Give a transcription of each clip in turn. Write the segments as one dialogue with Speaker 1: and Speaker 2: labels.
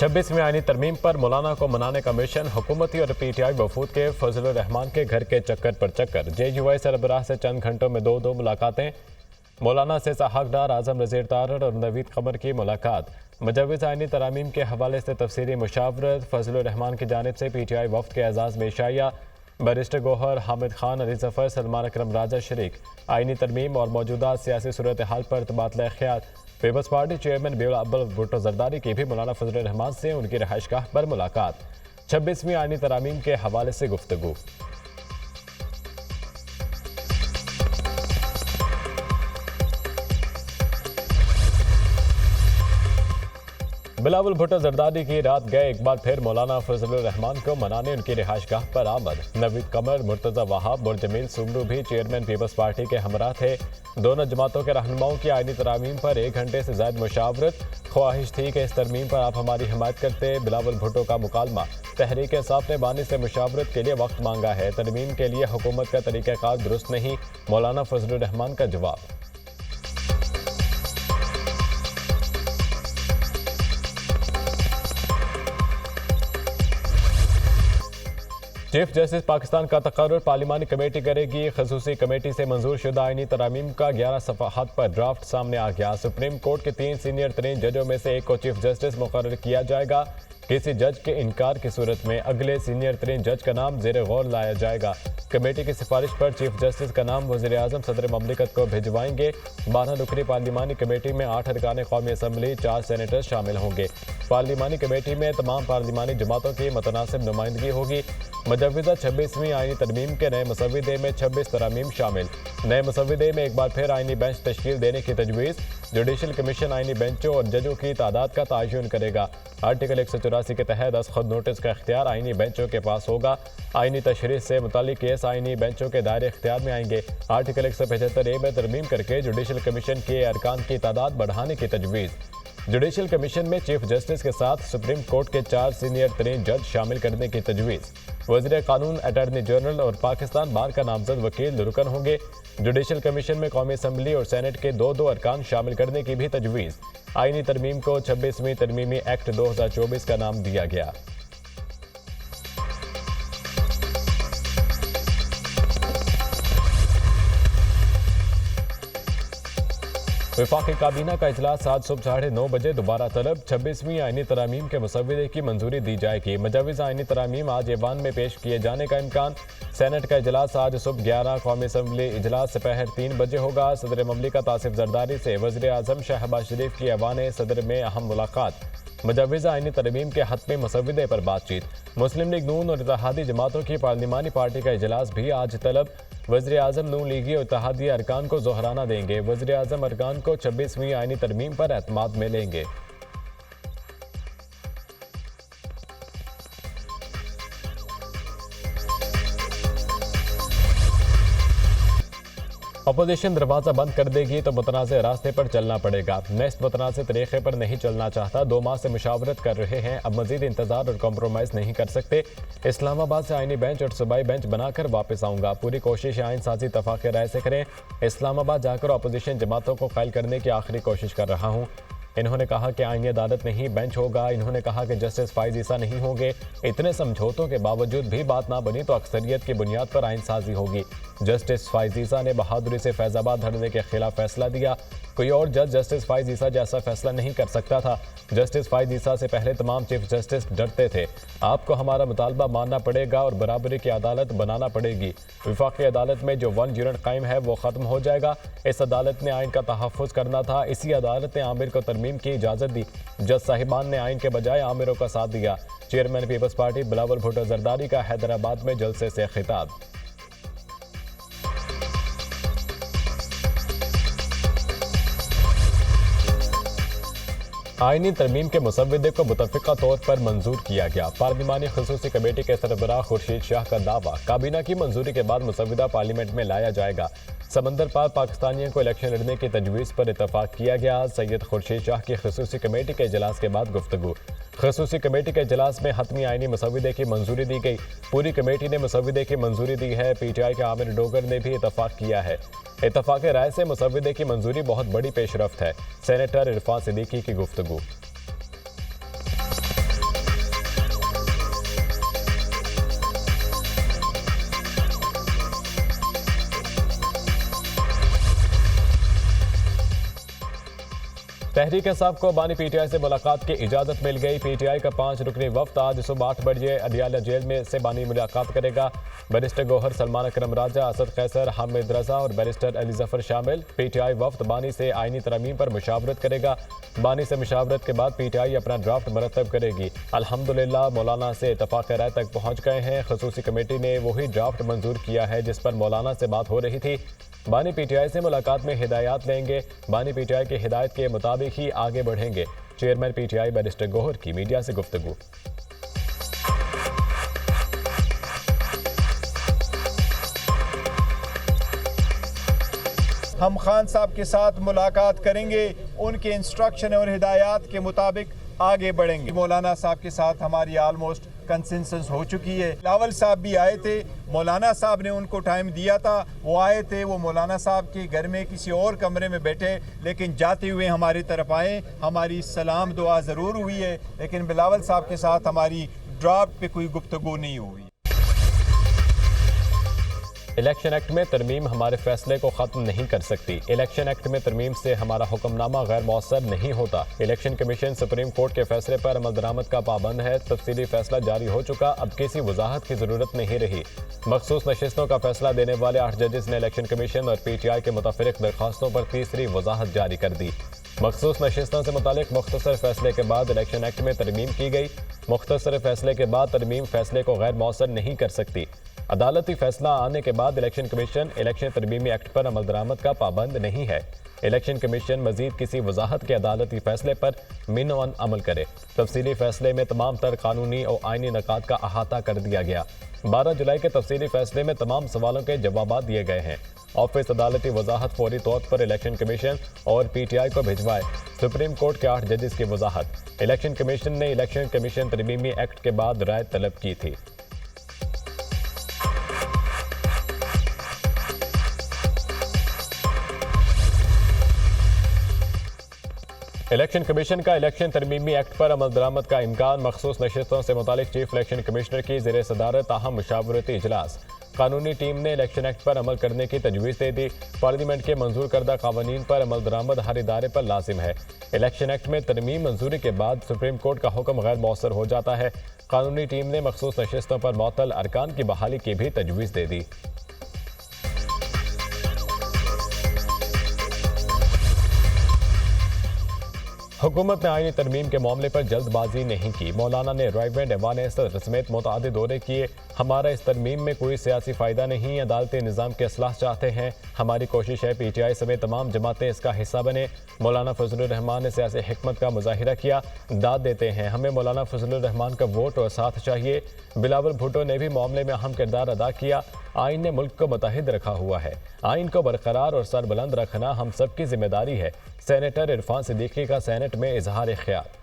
Speaker 1: 26वीं आईनी तरमीम पर मौलाना को मनाने का मिशन। हुकूमती और PTI वफूद के फजलुर रहमान के घर के चक्कर पर चक्कर। JUI सरबराह से चंद घंटों में दो मुलाकातें। मौलाना से हकदार आजम रज़ीर तारड़ और नवीद कमर की मुलाकात। मुजव्विज़ आईनी तरामीम के हवाले से तफसीली मुशावरत। फजलुर रहमान की जानिब से PTI वफ्द के एजाज़ में इशाया। बैरिस्टर गौहर, हामिद खान, अली ज़फ़र, सलमान अकरम राजा शरीक। आईनी तरमीम और मौजूदा सियासी सूरत हाल पर तबादला ख्याल। Peoples party chairman Bilawal Bhutto Zardari की भी मौलाना फजलुर रहमान से उनकी रहायशगाह पर मुलाकात। 26वीं आईनी तरामीम के हवाले से गुफ्तगू। बिलावल भुट्टो जरदारी की रात गए एक बार फिर मौलाना फजलुर रहमान को मनाने उनकी रिहायशगाह पर आमद। नवीद कमर, मुर्तज़ा वहाब और जमील सुमरू भी चेयरमैन पीपल्स पार्टी के हमरा थे। दोनों जमातों के रहनुमाओं की आईनी तरामीम पर 1 घंटे से ज़ायद मुशावरत। ख्वाहिश थी कि इस तरमीम पर आप हमारी हिमायत करते। बिलावल भुट्टो का मुकालमा। तहरीक इंसाफ ने बानी से मुशावरत के लिए वक्त मांगा है। तरमीम के लिए हुकूमत का तरीक़ाकार दुरुस्त नहीं। मौलाना फजलुर रहमान का जवाब। चीफ जस्टिस पाकिस्तान का तकर्रुर पार्लिमानी कमेटी करेगी। खसूसी कमेटी से मंजूर शुदा आईनी तरामीम का 11 सफ़हात पर ड्राफ्ट सामने आ गया। सुप्रीम कोर्ट के 3 सीनियर तरीन जजों में से एक को चीफ जस्टिस मुकर्रर किया जाएगा। किसी जज के इनकार की सूरत में अगले सीनियर तरीन जज का नाम ज़ेर गौर लाया जाएगा। कमेटी की सिफारिश पर चीफ जस्टिस का नाम वज़ीर आज़म सदर ममलिकत को भिजवाएंगे। 12 रुकनी पार्लिमानी कमेटी में 8 अरकान कौमी असम्बली, 4 सेनेटर्स शामिल होंगे। पार्लिमानी कमेटी में तमाम पार्लिमानी जमातों की मुतनासिब नुमाइंदगी होगी। मुजव्विज़ा 26वीं आईनी तरमीम के नए मसविदे में 26 तरामीम शामिल। नए मसविदे में एक बार फिर आईनी बेंच तश्कील देने की तजवीज़। जुडिशल कमीशन आईनी बेंचों और जजों की तादाद का तयन करेगा। आर्टिकल 184 के तहत खुद नोटिस का इख्तियार आईनी बेंचों के पास होगा। आईनी तशरीह से मुतालिक केस आईनी बेंचों के दायरे इख्तियार में आएंगे। आर्टिकल 175A में तरमीम करके जुडिशल कमीशन के अरकान की तादाद बढ़ाने की तजवीज़। जुडिशल कमीशन में चीफ जस्टिस के साथ सुप्रीम कोर्ट के 4 सीनियर तरीन जज शामिल करने की तजवीज़। वज़ीर कानून, अटॉर्नी जनरल और पाकिस्तान बार का नामजद वकील रुकन होंगे। जुडिशल कमीशन में कौमी असम्बली और सेनेट के 2 अरकान शामिल करने की भी तजवीज़। आईनी तरमीम को 26वीं तरमीमी एक्ट 2024 का नाम दिया गया। वफाकी काबीना का इजलास आज सुबह 9:30 बजे दोबारा तलब। 26वीं आईनी तरामीम के मसविदे की मंजूरी दी जाएगी। मुजव्विज़ आईनी तरामीम आज ऐवान में पेश किए जाने का इम्कान। सेनेट का इजलास आज सुबह 11। कौमी असम्बली इजलास दोपहर 3 बजे होगा। सदर ममलिकत आसिफ जरदारी से वज़ीर आज़म शहबाज शरीफ की ऐवान सदर में अहम मुलाकात। मुजव्विज़ आईनी तरमीम के हतमी मसविदे पर बातचीत। मुस्लिम लीग नून और इत्तेहादी जमातों की पार्लिमानी पार्टी का इजलास भी आज तलब। वज़ीर आज़म नून लीगी और इत्तेहादी अरकान को जोहराना देंगे। वज़ीर आज़म अरकान को 26वीं आईनी तरमीम पर एतमाद में लेंगे। अपोजिशन दरवाज़ा बंद कर देगी तो मुतनाज़ रास्ते पर चलना पड़ेगा। नेस्ट मुतनाज़ तरीक़े पर नहीं चलना चाहता। 2 माह से मुशावरत कर रहे हैं। अब मज़ीद इंतज़ार और कॉम्प्रोमाइज़ नहीं कर सकते। इस्लामाबाद से आईनी बेंच और सूबाई बेंच बनाकर वापस आऊँगा। पूरी कोशिश आइन साजी इत्तफ़ाक़ राय से करें। इस्लामाबाद जाकर अपोजिशन जमातों को कायल करने की आखिरी कोशिश कर रहा हूँ। इन्होंने कहा कि आईनी अदालत नहीं बेंच होगा। इन्होंने कहा कि जस्टिस फ़ाइज़ ईसा नहीं होंगे। इतने समझौतों के बावजूद भी बात ना बनी तो अक्सरियत की बुनियाद पर आइन साजी होगी। जस्टिस फ़ाइज़ ईसा ने बहादुरी से फैज़ाबाद धरने के खिलाफ फैसला दिया। कोई और जज जस्टिस फ़ाइज़ ईसा जैसा फैसला नहीं कर सकता था। जस्टिस फ़ाइज़ ईसा से पहले तमाम चीफ जस्टिस डरते थे। आपको हमारा मुतालबा मानना पड़ेगा और बराबरी की अदालत बनाना पड़ेगी। वफाकी अदालत में जो 1 यूनिट कायम है वो ख़त्म हो जाएगा। इस अदालत ने आइन का तहफ़्फ़ुज़ करना था। इसी अदालत ने आमिर को तरमीम की इजाज़त दी। जज साहिबान ने आइन के बजाय आमिरों का साथ दिया। Chairman peoples party Bilawal Bhutto Zardari का हैदराबाद में जलसे से खिताब। आईनी तरमीम के मुसव्विदे को मुतफ़िक़ा तौर पर मंजूर किया गया। पार्लिमानी ख़ुसूसी कमेटी के सरबराह खुर्शीद शाह का दावा, काबीना की मंजूरी के बाद मुसव्विदा पार्लियामेंट में लाया जाएगा। समंदर पार पाकिस्तानियों को इलेक्शन लड़ने की तजवीज़ पर इतफाक़ किया गया। सैयद खुर्शीद शाह की ख़ुसूसी कमेटी के इजलास के बाद गुफ्तगू। ख़ुसूसी कमेटी के इजलास में हतमी आईनी मसविदे की मंजूरी दी गई। पूरी कमेटी ने मसविदे की मंजूरी दी है। PTI के आमिर डोगर ने भी इतफाक़ किया है। इतफाक़ राय से मसविदे की मंजूरी बहुत बड़ी पेशरफ्त है। सेनेटर इरफान सिद्दीकी की गुफ्तगू। तहरीक इंसाफ को बानी पीटीआई से मुलाकात की इजाजत मिल गई। पीटीआई का 5 रुकनी वफ्द आज सुबह 8 बजे अदियाला जेल में से बानी मुलाकात करेगा। बैरिस्टर गौहर, सलमान अकरम राजा, असद कैसर, हामिद रजा और बैरिस्टर अली जफर शामिल। पीटीआई वफ्द बानी से आईनी तरमीम पर मुशावरत करेगा। बानी से मुशावरत के बाद पीटीआई अपना ड्राफ्ट मरतब करेगी। अल्हम्दुलिल्लाह मौलाना से इत्तफाक राय तक पहुंच गए हैं। खसूसी कमेटी ने वही ड्राफ्ट मंजूर किया है जिस पर मौलाना से बात हो रही थी। बानी पीटीआई से मुलाकात में हिदायत लेंगे। बानी पीटीआई की हिदायत के मुताबिक ही आगे बढ़ेंगे। चेयरमैन पीटीआई बैरिस्टर गौहर की मीडिया से गुफ्तगू।
Speaker 2: हम खान साहब के साथ मुलाकात करेंगे, उनके इंस्ट्रक्शन और हिदायत के मुताबिक आगे बढ़ेंगे। मौलाना साहब के साथ हमारी ऑलमोस्ट कंसेंसस हो चुकी है। बिलावल साहब भी आए थे, मौलाना साहब ने उनको टाइम दिया था, वो आए थे। वो मौलाना साहब के घर में किसी और कमरे में बैठे, लेकिन जाते हुए हमारी तरफ आए। हमारी सलाम दुआ ज़रूर हुई है, लेकिन बिलावल साहब के साथ हमारी ड्राफ्ट पे कोई गुफ्तगू नहीं हुई।
Speaker 1: इलेक्शन एक्ट में तरमीम हमारे फैसले को ख़त्म नहीं कर सकती। इलेक्शन एक्ट में तरमीम से हमारा हुक्मनामा गैर मौसर नहीं होता। इलेक्शन कमीशन सुप्रीम कोर्ट के फैसले पर अमल दरामद का पाबंद है। तफसीली फैसला जारी हो चुका, अब किसी वजाहत की जरूरत नहीं रही। मखसूस नशिस्तों का फैसला देने वाले 8 जजेस ने इलेक्शन कमीशन और पीटीआई के मुतफिक दरख्वास्तों पर तीसरी वजाहत जारी कर दी। मखसूस नशिस्तों से मुतालिक मुख्तसर फैसले के बाद इलेक्शन एक्ट में तरमीम की गई। मुख्तसर फैसले के बाद तरमीम फैसले को गैर मौसर नहीं कर सकती। अदालती फैसला आने के बाद इलेक्शन कमीशन इलेक्शन तरमीमी एक्ट पर अमल दरामद का पाबंद नहीं है। इलेक्शन कमीशन मजीद किसी वजाहत के अदालती फैसले पर मिनवन अमल करे। तफसीली फैसले में तमाम तर कानूनी और आइनी नकात का अहाता कर दिया गया। 12 जुलाई के तफसीली फैसले में तमाम सवालों के जवाब दिए गए हैं। ऑफिस अदालती वजाहत फौरी तौर पर इलेक्शन कमीशन और पीटीआई को भिजवाए। सुप्रीम कोर्ट के 8 जजेस की वजाहत। इलेक्शन कमीशन ने इलेक्शन कमीशन तरमीमी एक्ट के बाद राय तलब की थी। इलेक्शन कमीशन का इलेक्शन तरमीमी एक्ट पर अमल दरामद का इम्कान। मखसूस नशिस्तों से मुतालिक चीफ इलेक्शन कमिश्नर की ज़ेर सदारत ताहम मुशावरती इजलास। कानूनी टीम ने इलेक्शन एक्ट पर अमल करने की तजवीज़ दे दी। पार्लियामेंट के मंजूर करदा कानून पर अमल दरामद हर इदारे पर लाजिम है। इलेक्शन एक्ट में तरमीम मंजूरी के बाद सुप्रीम कोर्ट का हुक्म गैर मौसर हो जाता है। कानूनी टीम ने मखसूस नशिस्तों पर मुअत्तल अरकान की बहाली की भी तजवीज़ दे दी। हुकूमत ने आईनी तरमीम के मामले पर जल्दबाजी नहीं की। मौलाना ने रॉयवेंड एवान समेत मुतअद्दिद दौरे किए। हमारा इस तरमीम में कोई सियासी फ़ायदा नहीं, अदालती निज़ाम के असलाह चाहते हैं। हमारी कोशिश है पीटीआई समेत तमाम जमातें इसका हिस्सा बने। मौलाना फजलुर रहमान ने सियासी हिकमत का मुजाहिरा किया। दाद देते हैं, हमें मौलाना फजलुर रहमान का वोट और साथ चाहिए। बिलावल भुट्टो ने भी मामले में अहम किरदार अदा किया। आइन ने मुल्क को मुत्तहिद रखा हुआ है। आइन को बरकरार और सरबुलंद रखना हम सबकी जिम्मेदारी है। सेनेटर इरफान सिद्दीकी का सेनेट में इजहार ख्याल।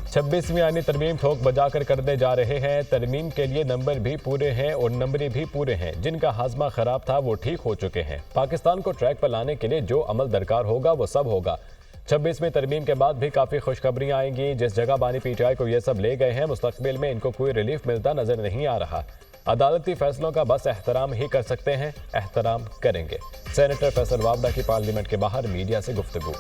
Speaker 1: छब्बीसवीं आईनी तरमीम ठोक बजाकर करने जा रहे हैं। तरमीम के लिए नंबर भी पूरे हैं और नंबरी भी पूरे हैं। जिनका हाजमा खराब था वो ठीक हो चुके हैं। पाकिस्तान को ट्रैक पर लाने के लिए जो अमल दरकार होगा वो सब होगा। 26वीं तरमीम के बाद भी काफ़ी खुशखबरियां आएंगी। जिस जगह बानी पीटीआई को ये सब ले गए हैं, मुस्तकबिल में इनको कोई रिलीफ मिलता नजर नहीं आ रहा। अदालती फैसलों का बस एहतराम ही कर सकते हैं, एहतराम करेंगे। सेनेटर फैसल वावड़ा की पार्लियामेंट के बाहर मीडिया से गुफ्तगू।